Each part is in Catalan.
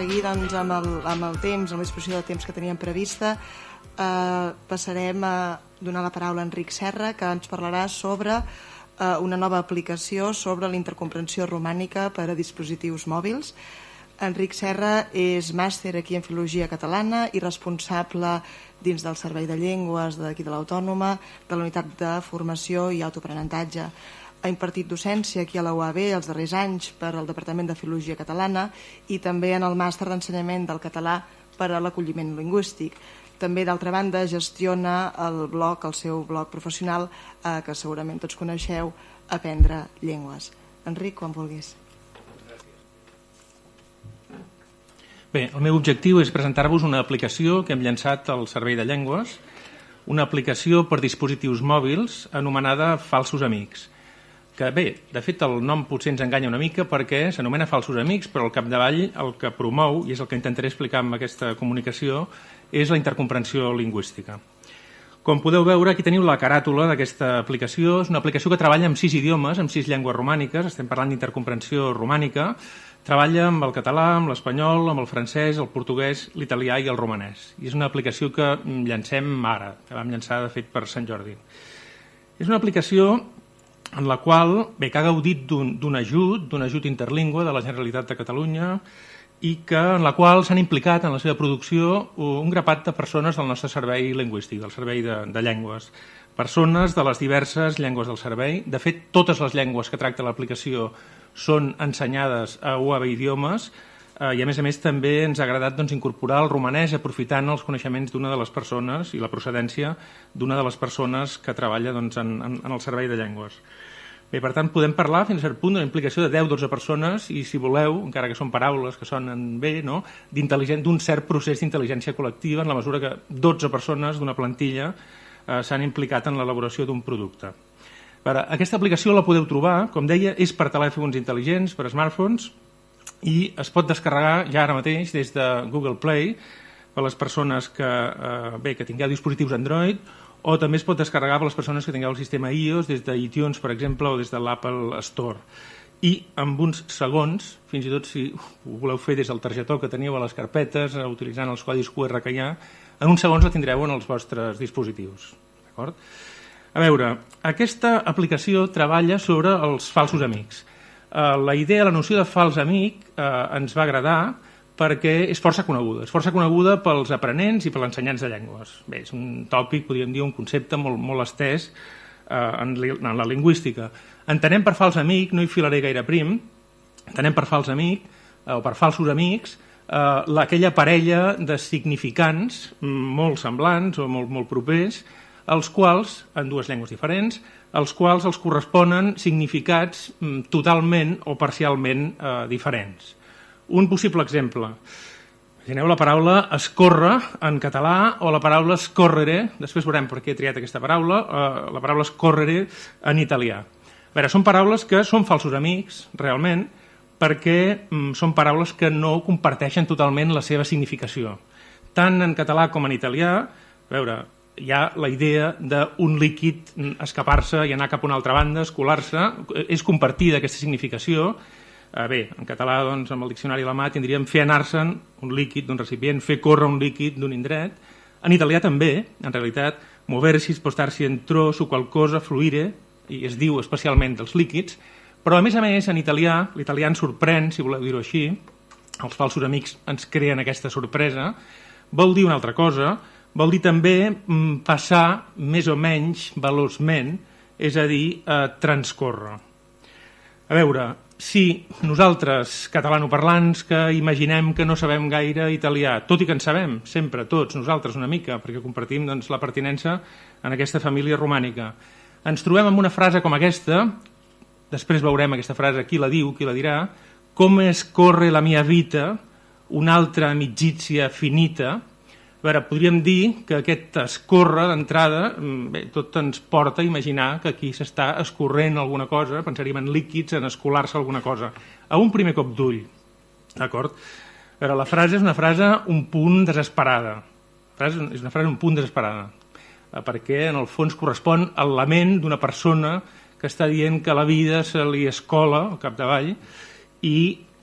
seguir doncs, amb el temps, amb l'exposició de temps que teníem prevista, passarem a donar la paraula a Enric Serra, que ens parlarà sobre una nova aplicació sobre la intercomprensió romànica per a dispositius mòbils. Enric Serra és màster aquí en Filologia Catalana i responsable dins del Servei de Llengües d'aquí de l'Autònoma, de la Unitat de Formació i Autoaprenentatge. Ha impartit docència aquí a la UAB els darrers anys per al Departament de Filologia Catalana i també en el màster d'ensenyament del català per a l'acolliment lingüístic. També, d'altra banda, gestiona el seu blog professional, que segurament tots coneixeu, Aprendre Llengües. Enric, quan vulguis. Bé, el meu objectiu és presentar-vos una aplicació que hem llançat al Servei de Llengües, una aplicació per dispositius mòbils anomenada Falsos Amics. Que bé, de fet el nom potser ens enganya una mica perquè s'anomena Falsos Amics, però al capdavall el que promou, i és el que intentaré explicar amb aquesta comunicació, és la intercomprensió lingüística. Com podeu veure, aquí teniu la caràtula d'aquesta aplicació. És una aplicació que treballa amb 6 idiomes, amb 6 llengües romàniques, estem parlant d'intercomprensió romànica. Treballa amb el català, amb l'espanyol, amb el francès, el portuguès, l'italià i el romanès. I és una aplicació que llancem ara, que vam llançar, de fet, per Sant Jordi. És una aplicació en la qual que ha gaudit d'un ajut interlingüe de la Generalitat de Catalunya i en la qual s'han implicat en la seva producció un grapat de persones del nostre servei lingüístic, del servei de llengües. Persones de les diverses llengües del servei. De fet, totes les llengües que tracta l'aplicació són ensenyades a UAB Idiomes i, a més, també ens ha agradat incorporar el romanès aprofitant els coneixements d'una de les persones i la procedència d'una de les persones que treballa en el servei de llengües. Bé, per tant, podem parlar fins a cert punt d'una implicació de 10-12 persones i, si voleu, encara que són paraules que sonen bé, d'un cert procés d'intel·ligència col·lectiva en la mesura que 12 persones d'una plantilla s'han implicat en l'elaboració d'un producte. Aquesta aplicació la podeu trobar, com deia, és per telèfons intel·ligents, per smartphones, i es pot descarregar ja ara mateix des de Google Play per a les persones que tingueu dispositius Android, o també es pot descarregar per a les persones que tingueu el sistema iOS des d'iTunes, per exemple, o des de l'Apple Store. I amb uns segons, fins i tot si ho voleu fer des del targetó que teniu a les carpetes, utilitzant els codis QR que hi ha, en uns segons la tindreu en els vostres dispositius. D'acord? A veure, aquesta aplicació treballa sobre els falsos amics. La idea, la noció de fals amic ens va agradar perquè és força coneguda. És força coneguda pels aprenents i pels ensenyants de llengües. Bé, és un tòpic, podríem dir, un concepte molt estès en la lingüística. Entenem per fals amic, no hi filaré gaire prim, entenem per fals amic o per falsos amics aquella parella de significants molt semblants o molt propers, als quals, en dues llengües diferents, als quals els corresponen significats totalment o parcialment diferents. Un possible exemple. Imagineu la paraula escórrer en català o la paraula scorrere, després veurem per què he triat aquesta paraula, la paraula scorrere en italià. A veure, són paraules que són falsos amics, realment, perquè són paraules que no comparteixen totalment la seva significació. Tant en català com en italià, a veure, hi ha la idea d'un líquid escapar-se i anar cap a una altra banda, escolar-se, és compartida aquesta significació. Bé, en català, amb el diccionari a la mà, tindríem fer anar-se'n un líquid d'un recipient, fer córrer un líquid d'un indret. En italià també, en realitat, moversi, spostarsi entro su qualcosa, fluire, i es diu especialment dels líquids, però a més, en italià, l'italià ens sorprèn, si voleu dir-ho així, els falsos amics ens creen aquesta sorpresa, vol dir una altra cosa, vol dir també passar més o menys veloçment, és a dir, transcórrer. A veure, si nosaltres, catalanoparlants, que imaginem que no sabem gaire italià, tot i que en sabem sempre, tots, nosaltres una mica, perquè compartim la pertinença en aquesta família romànica, ens trobem amb una frase com aquesta, després veurem aquesta frase, qui la diu, qui la dirà, com es corre la mia vita, un'altra amicizia finita. A veure, podríem dir que aquest escórrer d'entrada, tot ens porta a imaginar que aquí s'està escorrent alguna cosa, pensaríem en líquids, en escolar-se alguna cosa, a un primer cop d'ull, d'acord? A veure, la frase és una frase un punt desesperada, és una frase un punt desesperada, perquè en el fons correspon al lament d'una persona que està dient que la vida se li escola al capdavall i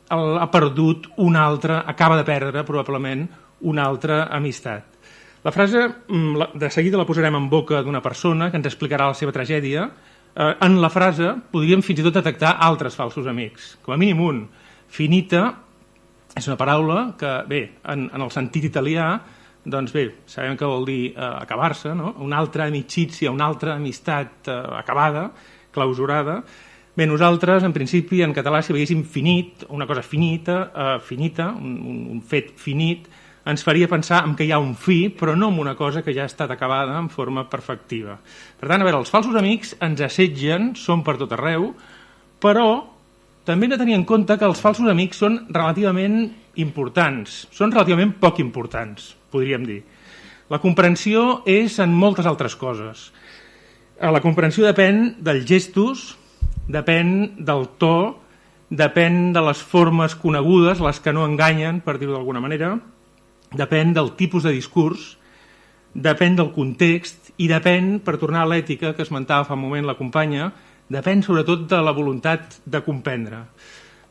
ha perdut una altra, acaba de perdre probablement una altra amistat. La frase de seguida la posarem en boca d'una persona que ens explicarà la seva tragèdia. En la frase podríem fins i tot detectar altres falsos amics, com a mínim un. Finita és una paraula que, bé, en el sentit italià, doncs bé, sabem que vol dir acabar-se, no? Una altra amicizia, una altra amistat acabada, clausurada. Bé, nosaltres, en principi, en català, si veiéssim finit, una cosa finita, un fet finit, ens faria pensar en que hi ha un fi, però no en una cosa que ja ha estat acabada en forma perfectiva. Per tant, a veure, els falsos amics ens assetgen, són per tot arreu, però també hem de tenir en compte que els falsos amics són relativament importants, són relativament poc importants, podríem dir. La comprensió és en moltes altres coses. La comprensió depèn dels gestos, depèn del to, depèn de les formes conegudes, les que no enganyen, per dir-ho d'alguna manera, depèn del tipus de discurs, depèn del context i depèn, per tornar a l'ètica que esmentava fa un moment la companya, depèn sobretot de la voluntat de comprendre.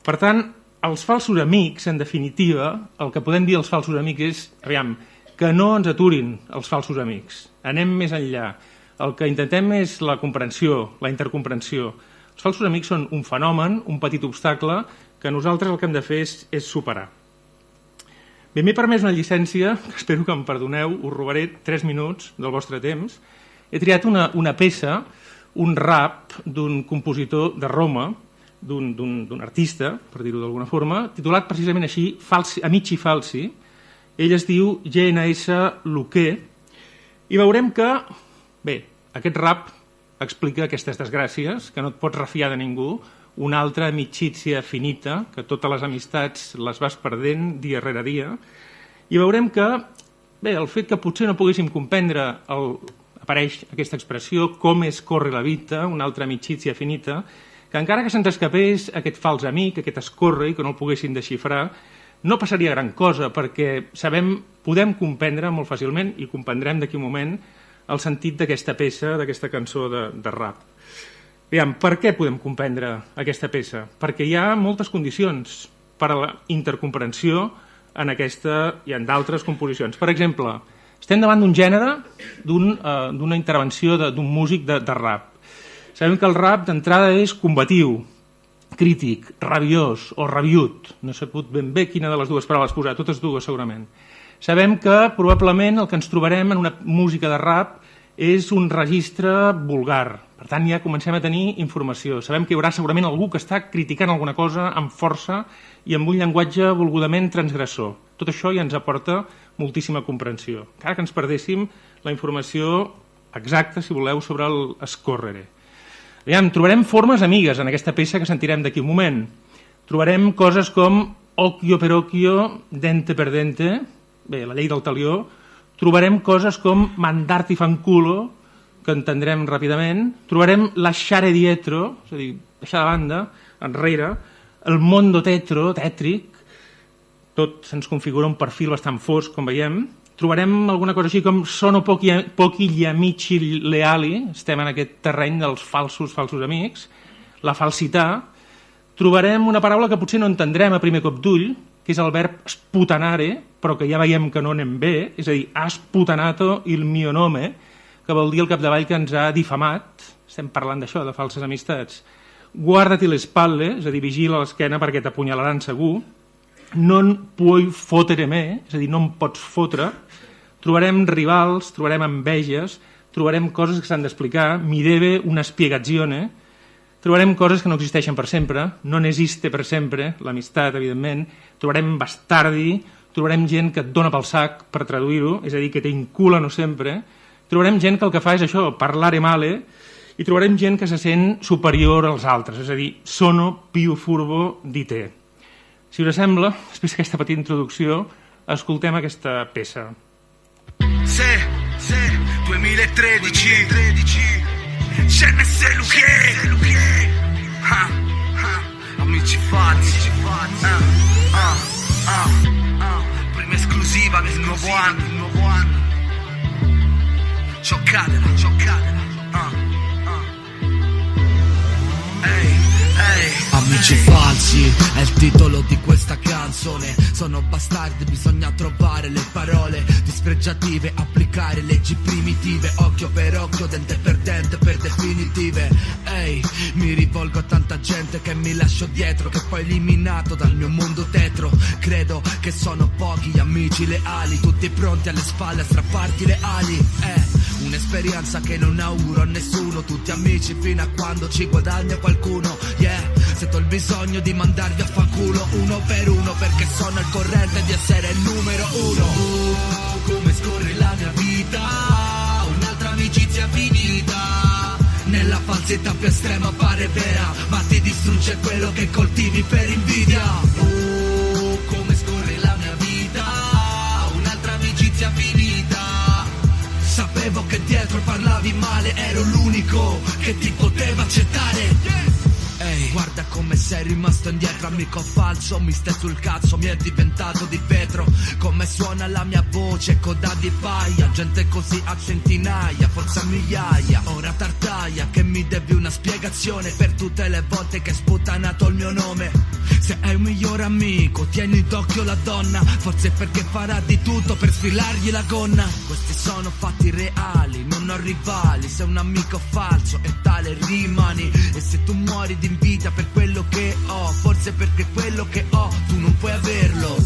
Per tant, els falsos amics, en definitiva, el que podem dir als falsos amics és, aviam, que no ens aturin els falsos amics, anem més enllà. El que intentem és la comprensió, la intercomprensió. Els falsos amics són un fenomen, un petit obstacle, que nosaltres el que hem de fer és superar. Bé, m'he permès una llicència, que espero que em perdoneu, us robaré 3 minuts del vostre temps. He triat una peça, un rap d'un compositor de Roma, d'un artista, per dir-ho d'alguna forma, titulat precisament així, Amici Falsi. Ell es diu GNS Luque, i veurem que, bé, aquest rap explica aquestes desgràcies, que no et pots refiar de ningú, una altra amicizia finita, que totes les amistats les vas perdent dia rere dia, i veurem que, bé, el fet que potser no poguéssim comprendre, apareix aquesta expressió, com es corre la vita, una altra amicizia finita, que encara que se'ns escapés aquest fals amic, aquest escorre, i que no el poguéssim desxifrar, no passaria gran cosa, perquè podem comprendre molt fàcilment, i comprendrem d'aquí un moment, el sentit d'aquesta peça, d'aquesta cançó de rap. Aviam, per què podem comprendre aquesta peça? Perquè hi ha moltes condicions per a la intercomprensió en aquesta i en d'altres composicions. Per exemple, estem davant d'un gènere, d'una intervenció d'un músic de rap. Sabem que el rap d'entrada és combatiu, crític, rabiós o rabiut. No he sabut ben bé quina de les dues paraules posar, totes dues segurament. Sabem que probablement el que ens trobarem en una música de rap és un registre vulgar. Per tant, ja comencem a tenir informació. Sabem que hi haurà segurament algú que està criticant alguna cosa amb força i amb un llenguatge volgudament transgressor. Tot això ja ens aporta moltíssima comprensió. Encara que ens perdéssim la informació exacta, si voleu, sobre l'escorrere. Trobarem formes amigues en aquesta peça que sentirem d'aquí un moment. Trobarem coses com occhio per occhio, dente per dente, bé, la llei del talió. Trobarem coses com mandarti fanculo, que entendrem ràpidament. Trobarem lasciare dietro, és a dir, deixar de banda, enrere, el mondo tetro, tètric, tot se'ns configura un perfil bastant fosc, com veiem. Trobarem alguna cosa així com sono pochi gli amici leali, estem en aquest terreny dels falsos amics, la falsitat. Trobarem una paraula que potser no entendrem a primer cop d'ull, que és el verb sputanare, però que ja veiem que no anem bé, és a dir, ha sputanato il mio nome, que vol dir al capdavall que ens ha difamat, estem parlant d'això, de falses amistats. Guardati le spalle, és a dir, vigila l'esquena perquè t'apunyalaran segur. Non puoi fotere me, és a dir, no em pots fotre. Trobarem rivals, trobarem enveges, trobarem coses que s'han d'explicar, mi debe una spiegazione. Trobarem coses que no existeixen per sempre, non esiste per sempre, l'amistat, evidentment. Trobarem bastardi, trobarem gent que et dona pel sac, per traduir-ho, és a dir, que te inculano sempre. Trobarem gent que el que fa és això, parlare male, i trobarem gent que se sent superior als altres, és a dir, sono più furbo di te. Si us sembla, després d'aquesta petita introducció, escoltem aquesta peça. Sì, 2013, GNS Luque, amici falsi, prima esclusiva del nuovo anno, scioccatela, Amici falsi è il titolo di questa canzone. Sono bastardi, bisogna trovare le parole dispregiative, applicare leggi primitive, occhio per occhio, dente per dente, per definitive. Ehi, mi rivolgo a tanta gente che mi lascio dietro, che poi eliminato dal mio mondo tetro. Credo che sono pochi gli amici leali, tutti pronti alle spalle a strapparti le ali. Un'esperienza che non auguro a nessuno, tutti amici fino a quando ci guadagna qualcuno. Sento il bisogno di mandarvi a fanculo uno per uno, perché sono al corrente di essere il numero uno. Come scorre la mia vita, un'altra amicizia finita, nella falsità più estrema pare vera, ma ti distrugge quello che coltivi per invidia. Come scorre la mia vita, un'altra amicizia finita, sapevo che dietro parlavi male, ero l'unico che ti poteva accettare. Ehi, guarda come sei rimasto indietro, amico falso, mi stai sul cazzo, mi è diventato di vetro. Come suona la mia voce, coda di paia, gente così a centinaia, forse a migliaia. Ora tartaia che mi devi una spiegazione per tutte le volte che hai sputtanato il mio nome. Se è un migliore amico, tieni d'occhio la donna, forse perché farà di tutto per sfilargli la gonna. Questi sono fatti reali, non ho rivali, sei un amico falso e tale rimani. E se tu muori di invidia per quello che ho, forse perché quello che ho tu non puoi averlo.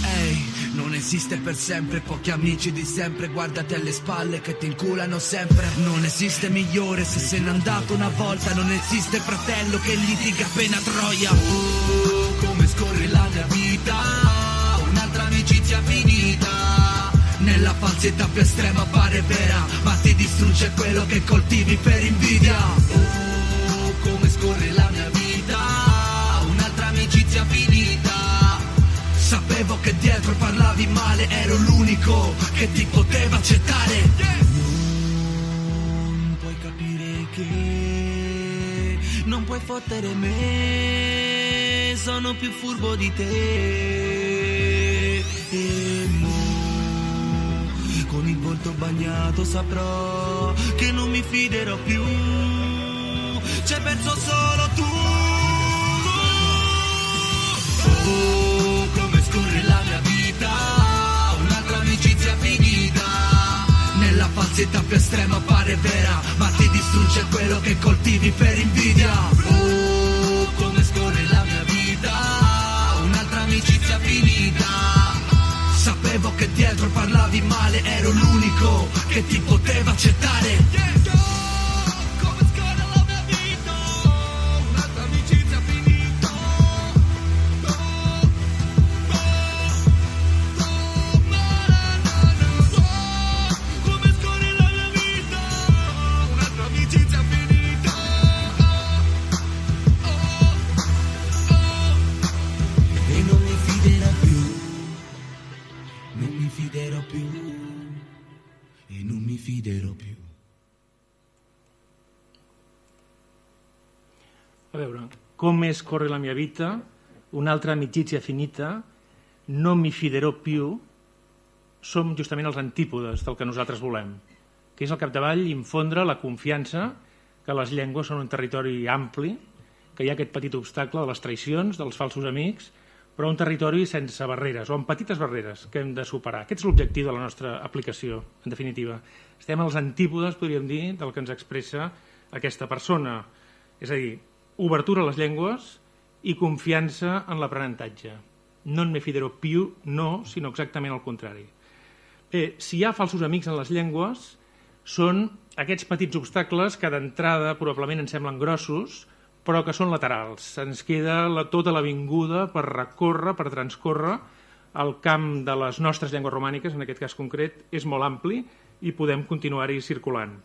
Ehi, non esiste per sempre, pochi amici di sempre, guardati alle spalle che ti inculano sempre. Non esiste migliore se se n'è andato una volta, non esiste fratello che litiga appena Troia. Come scorre la mia vita, un'altra amicizia finita, nella falsità più estrema pare vera, ma ti distrugge quello che coltivi per invidia. Come scorre la mia vita, un'altra amicizia finita, sapevo che dietro parlavi male, ero l'unico che ti poteva accettare. Non puoi capire che non puoi fottere me, sono più furbo di te. E mo, con il volto bagnato saprò che non mi fiderò più, c'è perso solo tu. Come scorre la mia vita, un'altra amicizia finita, nella falsità più estrema pare vera, ma ti distrugge quello che coltivi per invidia. Come scorre la mia vita, un'altra amicizia finita, sapevo che dietro parlavi male, ero l'unico che ti poteva accettare. A veure, come scorre la mia vita, un'altra amicizia finita, non mi fiderò più, som justament els antípodes del que nosaltres volem, que és al capdavall infondre la confiança que les llengües són un territori ampli, que hi ha aquest petit obstacle de les traïcions, dels falsos amics, però un territori sense barreres, o amb petites barreres que hem de superar. Aquest és l'objectiu de la nostra aplicació, en definitiva. Estem als antípodes, podríem dir, del que ens expressa aquesta persona, és a dir, obertura a les llengües i confiança en l'aprenentatge. Non me fiderò più, no, sinó exactament el contrari. Bé, si hi ha falsos amics en les llengües, són aquests petits obstacles que d'entrada probablement ens semblen grossos, però que són laterals. Ens queda tota l'avinguda per recórrer, per transcórrer. El camp de les nostres llengües romàniques, en aquest cas concret, és molt ampli i podem continuar-hi circulant.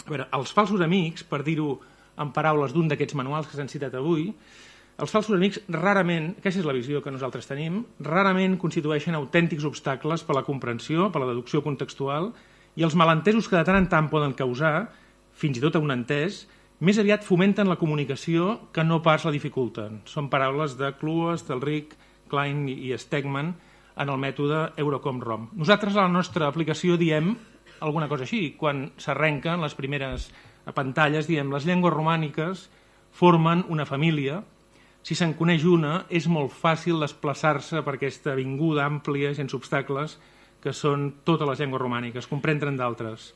A veure, els falsos amics, per dir-ho en paraules d'un d'aquests manuals que s'han citat avui, els falsos amics rarament, aquesta és la visió que nosaltres tenim, rarament constitueixen autèntics obstacles per a la comprensió, per a la deducció contextual, i els malentesos que de tant en tant poden causar, fins i tot a un entès, més aviat fomenten la comunicació que no pas la dificulten. Són paraules de Cluas, Delric, Klein i Stegman en el mètode Eurocom-ROM. Nosaltres a la nostra aplicació diem alguna cosa així. Quan s'arrenquen les primeres pantalles diem les llengües romàniques formen una família si se'n coneix una, és molt fàcil desplaçar-se per aquesta avinguda àmplia, sense obstacles, que són totes les llengües romàniques, comprendre'n d'altres.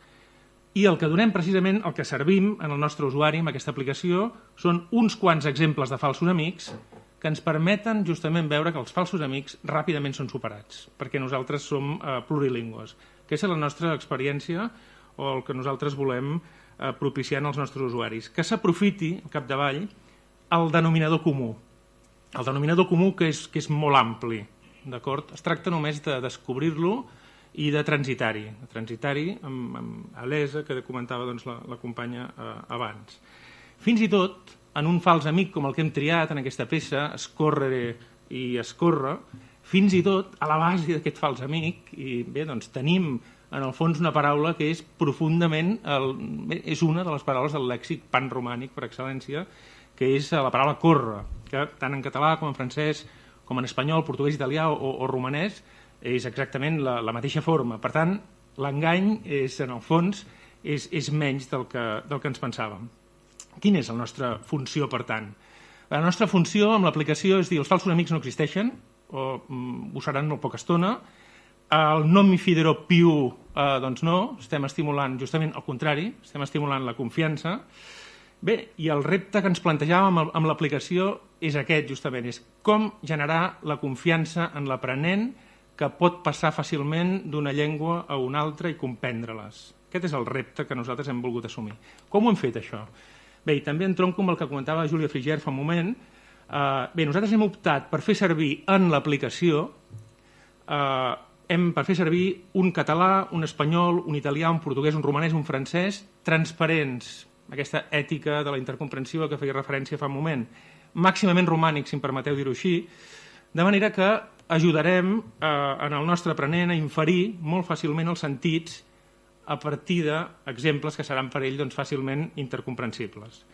I el que donem precisament, el que servim en el nostre usuari amb aquesta aplicació, són uns quants exemples de falsos amics que ens permeten justament veure que els falsos amics ràpidament són superats, perquè nosaltres som plurilingües. Aquesta és la nostra experiència o el que nosaltres volem propiciar als nostres usuaris. Que s'aprofiti, al capdavall, el denominador comú. El denominador comú que és molt ampli, d'acord? Es tracta només de descobrir-lo i de transitar-hi amb Alesa, que comentava la companya abans. Fins i tot, en un fals amic com el que hem triat en aquesta peça, escórrere i escorre, fins i tot a la base d'aquest fals amic, i bé, doncs tenim en el fons una paraula que és profundament, és una de les paraules del lèxic panromànic per excel·lència, que és la paraula córrer, que tant en català com en francès, com en espanyol, portuguès, italià o romanès, és exactament la mateixa forma. Per tant, l'engany en el fons és menys del que ens pensàvem. Quina és la nostra funció, per tant? La nostra funció amb l'aplicació és dir els falsos amics no existeixen, o ho seran molt poca estona. El no mi fiderò più, doncs no, estem estimulant justament el contrari, estem estimulant la confiança. Bé, i el repte que ens plantejàvem amb l'aplicació és aquest, justament, és com generar la confiança en l'aprenent que pot passar fàcilment d'una llengua a una altra i comprendre-les. Aquest és el repte que nosaltres hem volgut assumir. Com ho hem fet, això? Bé, i també entronco amb el que comentava la Júlia Frigier fa un moment. Bé, nosaltres hem optat per fer servir en l'aplicació per fer servir un català, un espanyol, un italià, un portuguès, un romanès, un francès, transparents, aquesta ètica de la intercomprensió a què feia referència fa un moment, màximament romànic, si em permeteu dir-ho així, de manera que ajudarem en el nostre aprenent a inferir molt fàcilment els sentits a partir d'exemples que seran per ell fàcilment intercomprensibles.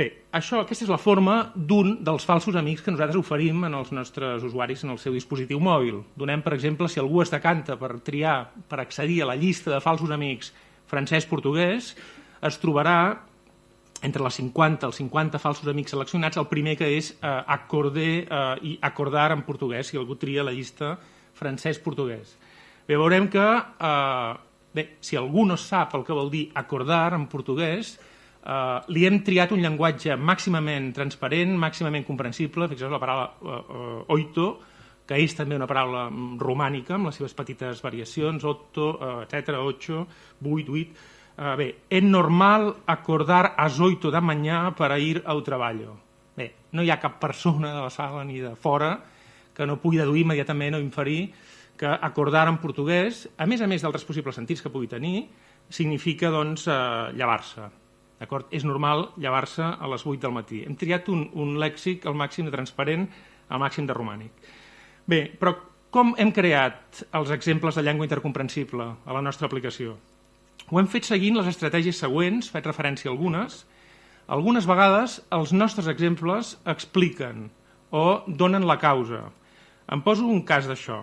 Bé, aquesta és la forma d'un dels falsos amics que nosaltres oferim als nostres usuaris en el seu dispositiu mòbil. Donem, per exemple, si algú es decanta per triar, per accedir a la llista de falsos amics francès-portuguès, es trobarà entre els 50 falsos amics seleccionats el primer que és acordar i acordar en portuguès, si algú tria la llista francès-portuguès. Bé, veurem que si algú no sap el que vol dir acordar en portuguès, li hem triat un llenguatge màximament transparent, màximament comprensible. Fixeu la paraula oito, que és també una paraula romànica, amb les seves petites variacions, otto, etc., ocho, vuit. Bé, és normal acordar às 8 da manhã para ir ao trabalho. Bé, no hi ha cap persona de la sala ni de fora que no pugui deduir immediatament o inferir que acordar en portuguès, a més d'altres possibles sentits que pugui tenir, significa, doncs, llevar-se. D'acord? És normal llevar-se a les 8 del matí. Hem triat un lèxic al màxim de transparent, al màxim de romànic. Bé, però com hem creat els exemples de llengua intercomprensible a la nostra aplicació? Ho hem fet seguint les estratègies següents, faig referència a algunes. Algunes vegades els nostres exemples expliquen o donen la causa. Em poso un cas d'això,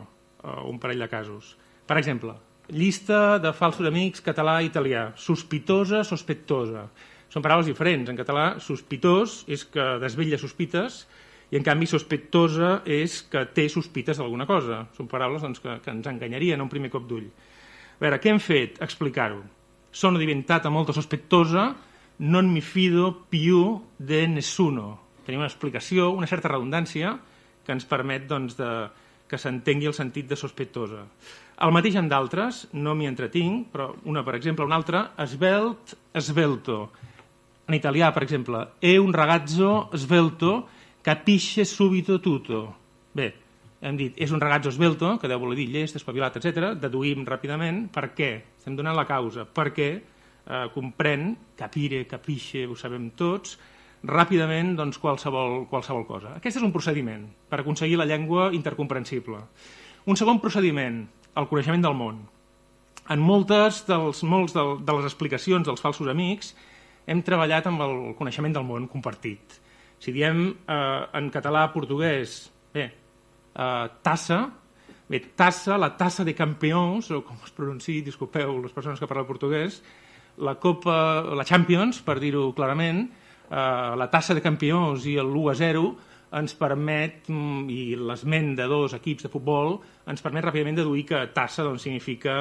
un parell de casos. Per exemple, llista de falsos amics català i italià. Sospitosa, sospetosa. Són paraules diferents. En català, sospitós és que desvetlla sospites i, en canvi, sospetosa és que té sospites d'alguna cosa. Són paraules que ens enganyarien a un primer cop d'ull. A veure, què hem fet? Explicar-ho. Sono diventata molto sospettosa, non mi fido più de nessuno. Tenim una explicació, una certa redundància, que ens permet que s'entengui el sentit de sospetosa. El mateix amb d'altres, no m'hi entretinc, però per exemple, una altra, esvelt, svelto. En italià, per exemple, è un ragazzo svelto, capisce subito tutto. Bé, hem dit, és un ragazzo svelto, que deu voler dir llest, espavilat, etc. Deduïm ràpidament per què. Estem donant la causa. Perquè comprèn, capire, capisce, ho sabem tots, ràpidament qualsevol cosa. Aquest és un procediment per aconseguir la llengua intercomprensible. Un segon procediment, el coneixement del món. En moltes de les explicacions dels falsos amics hem treballat amb el coneixement del món compartit. Si diem en català, portuguès, tassa, la tassa de campions, o com es pronunciï, disculpeu les persones que parlen portuguès, la Champions, per dir-ho clarament, la tassa de campions i l'1-0 ens permet, i l'esment de 2 equips de futbol, ens permet ràpidament deduir que tassa significa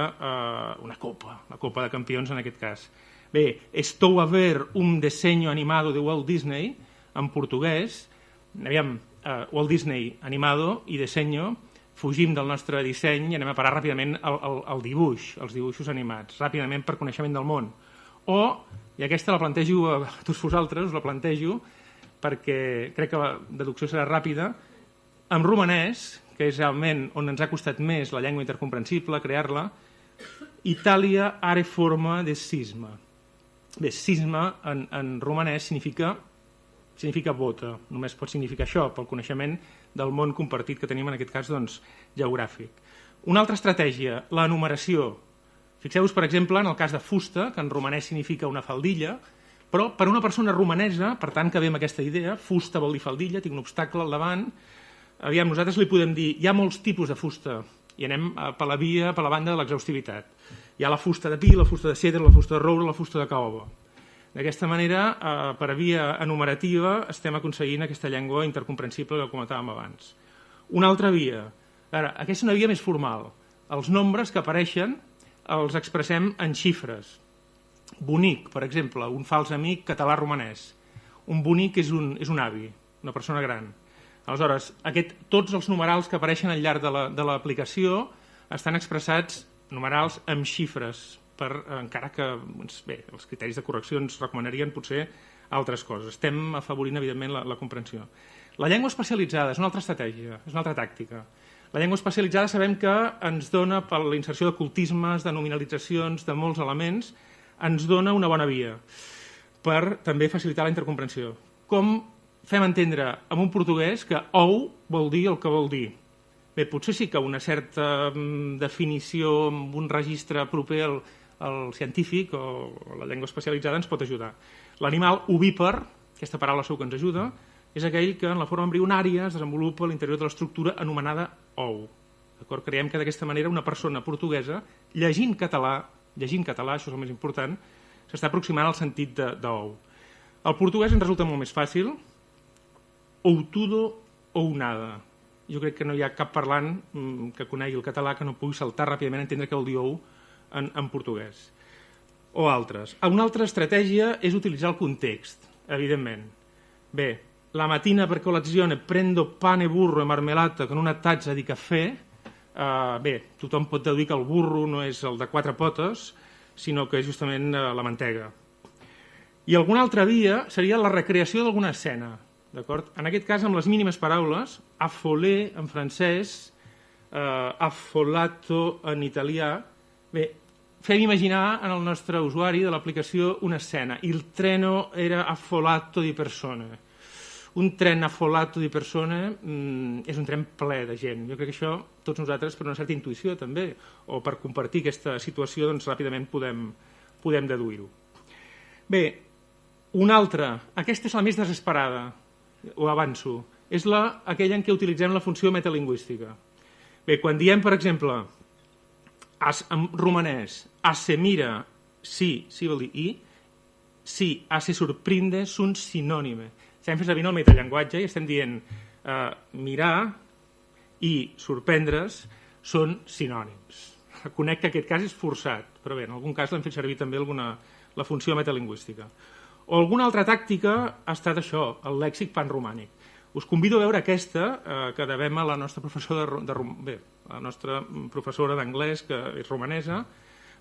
una copa, la copa de campions en aquest cas. Bé, estou a ver un diseño animado de Walt Disney, en portuguès, aviam, Walt Disney animado i diseño, fugim del nostre disseny i anem a parar ràpidament al dibuix, als dibuixos animats, ràpidament per coneixement del món. O, i aquesta la plantejo a tots vosaltres, us la plantejo, perquè crec que la deducció serà ràpida, en romanès, que és realment on ens ha costat més la llengua intercomprensible, crear-la, Itàlia are forma de cisma. Bé, cisma en romanès significa bota, només pot significar això, pel coneixement del món compartit que tenim en aquest cas geogràfic. Una altra estratègia, la numeració. Fixeu-vos, per exemple, en el cas de fusta, que en romanès significa una faldilla, però per una persona romanesa, per tant que ve amb aquesta idea, fusta vol dir faldilla, tinc un obstacle al davant, aviam, nosaltres li podem dir, hi ha molts tipus de fusta, i anem per la banda de l'exhaustivitat. Hi ha la fusta de pi, la fusta de cedre, la fusta de roure, la fusta de caoba. D'aquesta manera, per via enumerativa, estem aconseguint aquesta llengua intercomprensible que comentàvem abans. Una altra via. Ara, aquesta és una via més formal. Els nombres que apareixen els expressem en xifres. Bonic, per exemple, un fals amic català-romanès. Un bonic és un avi, una persona gran. Aleshores, tots els numerals que apareixen al llarg de l'aplicació estan expressats numerals amb xifres, encara que bé, els criteris de correcció ens recomanarien potser altres coses. Estem afavorint, evidentment, la comprensió. La llengua especialitzada és una altra estratègia, és una altra tàctica. La llengua especialitzada sabem que ens dona, per la inserció de cultismes, de nominalitzacions, de molts elements, ens dona una bona via per també facilitar la intercomprensió. Com fem entendre en un portuguès que ou vol dir el que vol dir? Bé, potser sí que una certa definició amb un registre proper al científic o a la llengua especialitzada ens pot ajudar. L'animal ovípar, aquesta paraula segur que ens ajuda, és aquell que en la forma embrionària es desenvolupa a l'interior de l'estructura anomenada ou. Creiem que d'aquesta manera una persona portuguesa, llegint català, això és el més important, s'està aproximant al sentit d'ou. El portuguès ens resulta molt més fàcil, outudo ou nada. Jo crec que no hi ha cap parlant que conegui el català que no pugui saltar ràpidament a entendre què vol dir ou en portuguès. O altres. Una altra estratègia és utilitzar el context, evidentment. Bé, la mattina per colazione prendo pane, burro e marmelata con una tazza di caffè. Bé, tothom pot deduir que el burro no és el de 4 potes, sinó que és justament la mantega. I alguna altra via seria la recreació d'alguna escena. En aquest cas, amb les mínimes paraules, affolé en francès, affolato en italià. Bé, fem imaginar en el nostre usuari de l'aplicació una escena. Il treno era affolato di persone. Un tren affolato di persone és un tren ple de gent. Jo crec que això, tots nosaltres, per una certa intuïció també, o per compartir aquesta situació, doncs ràpidament podem deduir-ho. Bé, una altra, aquesta és la més desesperada, ho avanço, és aquella en què utilitzem la funció metalingüística. Bé, quan diem, per exemple, en romanès, se mira, sí vol dir i, sí, se sorprende, són sinònimes. Estem fent servir el metallenguatge i estem dient mirar i sorprendre's són sinònims. Conec que aquest cas és forçat, però bé, en algun cas l'hem fet servir també la funció metalingüística. O alguna altra tàctica ha estat això, el lèxic panromànic. Us convido a veure aquesta que devem a la nostra professora d'anglès, que és romanesa.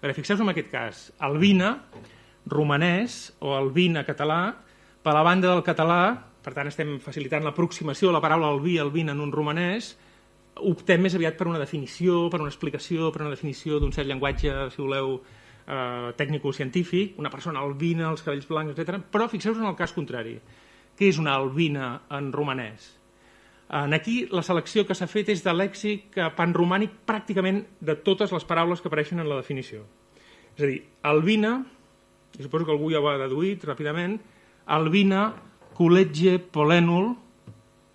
Fixeu-vos en aquest cas. Albina, romanès, o albina, català. Per la banda del català, per tant estem facilitant l'aproximació de la paraula albina en un romanès, optem més aviat per una definició, per una explicació, per una definició d'un cert llenguatge, si voleu, tècnico-científic, una persona albina, els cabells blancs, etc. Però fixeu-vos en el cas contrari. Què és una albina en romanès? Aquí la selecció que s'ha fet és de lèxic panromànic pràcticament de totes les paraules que apareixen en la definició. És a dir, albina, i suposo que algú ja ho ha deduït ràpidament, albina, col·legi, polènul,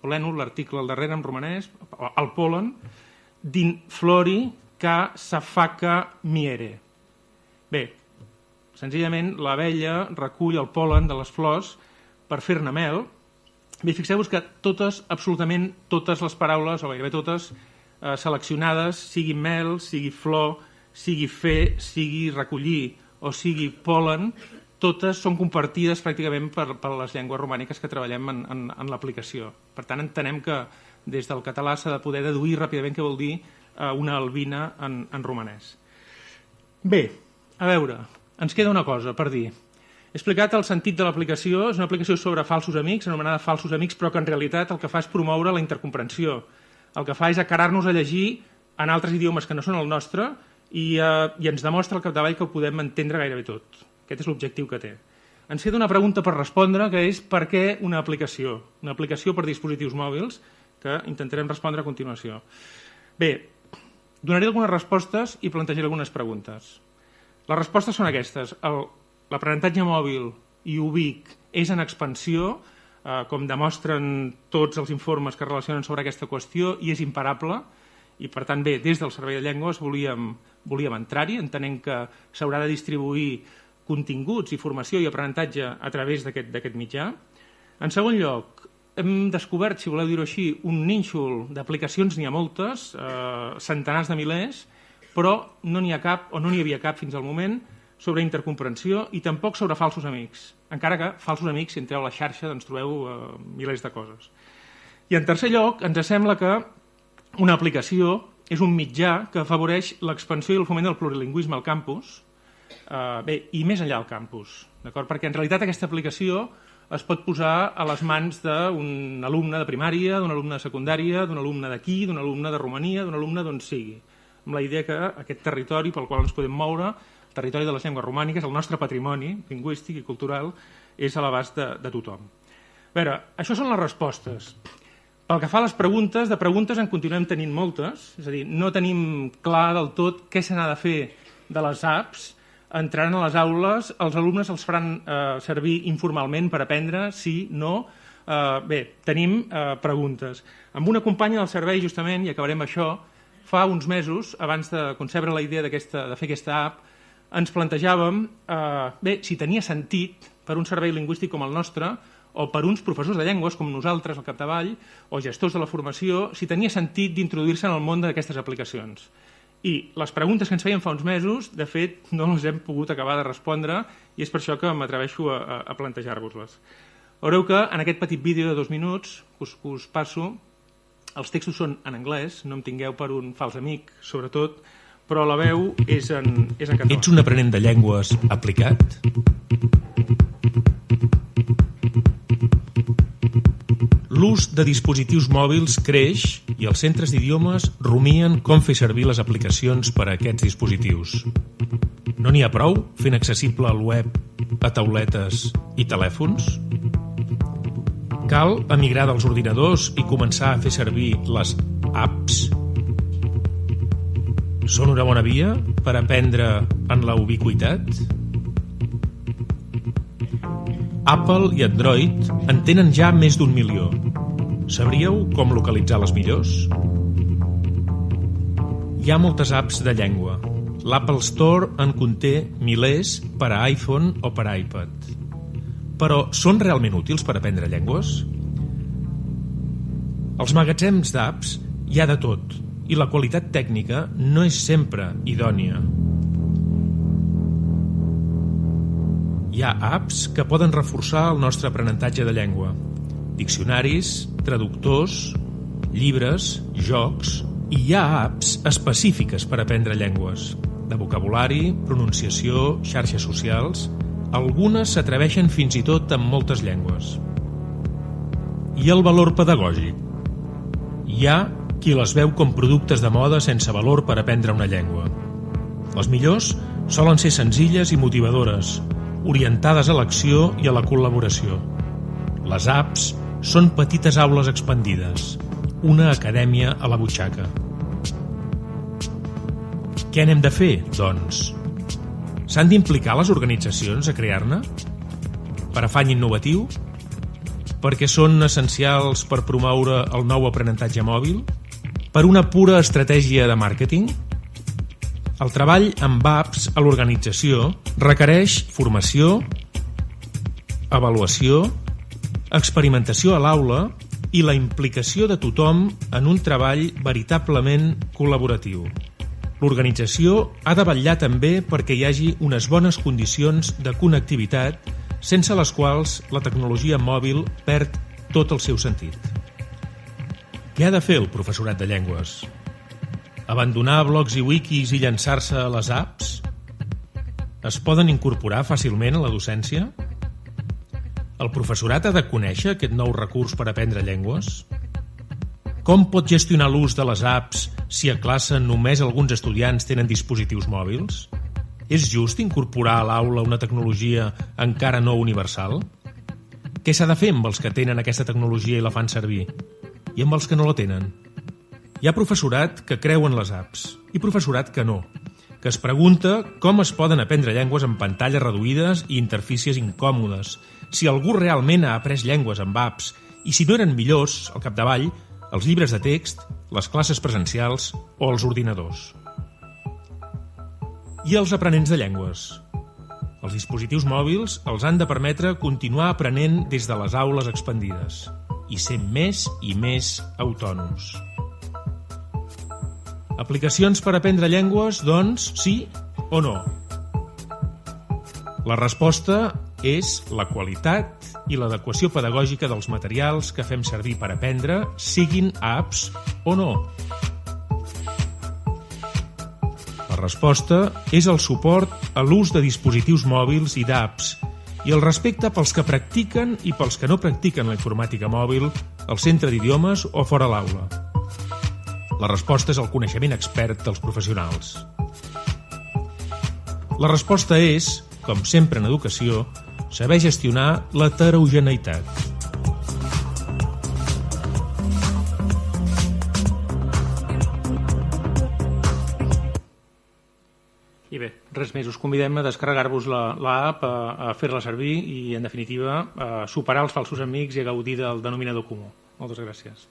l'article al darrere en romanès, el polen, din flori ca safaca miere. Bé, senzillament l'abella recull el polen de les flors per fer-ne mel. Bé, fixeu-vos que totes, absolutament totes les paraules, o gairebé totes, seleccionades, sigui mel, sigui flor, sigui fer, sigui recollir o sigui pol·len, totes són compartides pràcticament per les llengües romàniques que treballem en l'aplicació. Per tant, entenem que des del català s'ha de poder deduir ràpidament què vol dir una albina en romanès. Bé, a veure, ens queda una cosa per dir. He explicat el sentit de l'aplicació, és una aplicació sobre falsos amics, anomenada falsos amics, però que en realitat el que fa és promoure la intercomprensió. El que fa és acarar-nos a llegir en altres idiomes que no són el nostre i ens demostra al capdavall que ho podem entendre gairebé tot. Aquest és l'objectiu que té. Ens queda una pregunta per respondre, que és per què una aplicació? Una aplicació per dispositius mòbils, que intentarem respondre a continuació. Bé, donaré algunes respostes i plantejaré algunes preguntes. Les respostes són aquestes. L'aprenentatge mòbil i Ubic és en expansió, com demostren tots els informes que relacionen sobre aquesta qüestió, i és imparable, i per tant, bé, des del Servei de Llengües volíem entrar-hi, entenent que s'haurà de distribuir continguts i formació i aprenentatge a través d'aquest mitjà. En segon lloc, hem descobert, si voleu dir-ho així, un nínxol d'aplicacions, n'hi ha moltes, centenars de milers, però no n'hi ha cap, o no n'hi havia cap fins al moment, sobre intercomprensió i tampoc sobre falsos amics. Encara que falsos amics, si entreu a la xarxa, doncs trobeu milers de coses. I en tercer lloc, ens sembla que una aplicació és un mitjà que afavoreix l'expansió i el foment del plurilingüisme al campus, bé, i més enllà del campus, d'acord? Perquè en realitat aquesta aplicació es pot posar a les mans d'un alumne de primària, d'un alumne de secundària, d'un alumne d'aquí, d'un alumne de Romania, d'un alumne d'on sigui, amb la idea que aquest territori pel qual ens podem moure, el territori de les llengües romàniques, el nostre patrimoni lingüístic i cultural, és a l'abast de tothom. A veure, això són les respostes. Pel que fa a les preguntes, de preguntes en continuem tenint moltes, és a dir, no tenim clar del tot què se n'ha de fer de les apps. Entraran a les aules, els alumnes els faran servir informalment per aprendre, sí, no. Bé, tenim preguntes. Amb una companya del servei, justament, i acabarem això, fa uns mesos, abans de concebre la idea de fer aquesta app, ens plantejàvem, bé, si tenia sentit per un servei lingüístic com el nostre, o per uns professors de llengües com nosaltres al capdavall, o gestors de la formació, si tenia sentit d'introduir-se en el món d'aquestes aplicacions. I les preguntes que ens feien fa uns mesos, de fet, no les hem pogut acabar de respondre i és per això que m'atreveixo a plantejar-vos-les. Veureu que en aquest petit vídeo de 2 minuts que us passo, els textos són en anglès, no em tingueu per un fals amic, sobretot, però la veu és en català. Ets un aprenent de llengües aplicat? L'ús de dispositius mòbils creix i els centres d'idiomes rumien com fer servir les aplicacions per a aquests dispositius. No n'hi ha prou fent accessible el web a tauletes i telèfons? Cal emigrar dels ordinadors i començar a fer servir les apps? Són una bona via per aprendre en la ubiquitat? Apple i Android en tenen ja més d'1 milió. Sabríeu com localitzar les millors? Hi ha moltes apps de llengua. L'Apple Store en conté milers per a iPhone o per a iPad. Però són realment útils per aprendre llengües? Als magatzems d'apps hi ha de tot i la qualitat tècnica no és sempre idònia. Hi ha apps que poden reforçar el nostre aprenentatge de llengua. Diccionaris, traductors, llibres, jocs... I hi ha apps específiques per aprendre llengües, de vocabulari, pronunciació, xarxes socials... Algunes s'atreveixen fins i tot amb moltes llengües. I el valor pedagògic? Hi ha qui les veu com productes de moda sense valor per aprendre una llengua. Les millors solen ser senzilles i motivadores, orientades a l'acció i a la col·laboració. Les apps són petites aules expandides, una acadèmia a la butxaca. Què n'hem de fer, doncs? S'han d'implicar les organitzacions a crear-ne? Per afany innovatiu? Perquè són essencials per promoure el nou aprenentatge mòbil? Per una pura estratègia de màrqueting? El treball amb apps a l'organització requereix formació, avaluació experimentació a l'aula i la implicació de tothom en un treball veritablement col·laboratiu. L'organització ha de vetllar també perquè hi hagi unes bones condicions de connectivitat, sense les quals la tecnologia mòbil perd tot el seu sentit. Què ha de fer el professorat de llengües? Abandonar blogs i wikis i llançar-se a les apps? Es poden incorporar fàcilment a la docència? El professorat ha de conèixer aquest nou recurs per aprendre llengües? Com pot gestionar l'ús de les apps si a classe només alguns estudiants tenen dispositius mòbils? És just incorporar a l'aula una tecnologia encara no universal? Què s'ha de fer amb els que tenen aquesta tecnologia i la fan servir? I amb els que no la tenen? Hi ha professorat que creu en les apps i professorat que no, que es pregunta com es poden aprendre llengües amb pantalles reduïdes i interfícies incòmodes, si algú realment ha après llengües amb apps i si no eren millors, al capdavall, els llibres de text, les classes presencials o els ordinadors. I els aprenents de llengües? Els dispositius mòbils els han de permetre continuar aprenent des de les aules expandides i ser més i més autònoms. Aplicacions per aprendre llengües, doncs, sí o no? La resposta és la qualitat i l'adequació pedagògica dels materials que fem servir per aprendre, siguin apps o no. La resposta és el suport a l'ús de dispositius mòbils i d'apps i el respecte pels que practiquen i pels que no practiquen la informàtica mòbil al centre d'idiomes o fora l'aula. La resposta és el coneixement expert dels professionals. La resposta és, com sempre en educació, saber gestionar l'heterogeneïtat. I bé, res més. Us convidem a descarregar-vos l'app, a fer-la servir i, en definitiva, a superar els falsos amics i a gaudir del denominador comú. Moltes gràcies.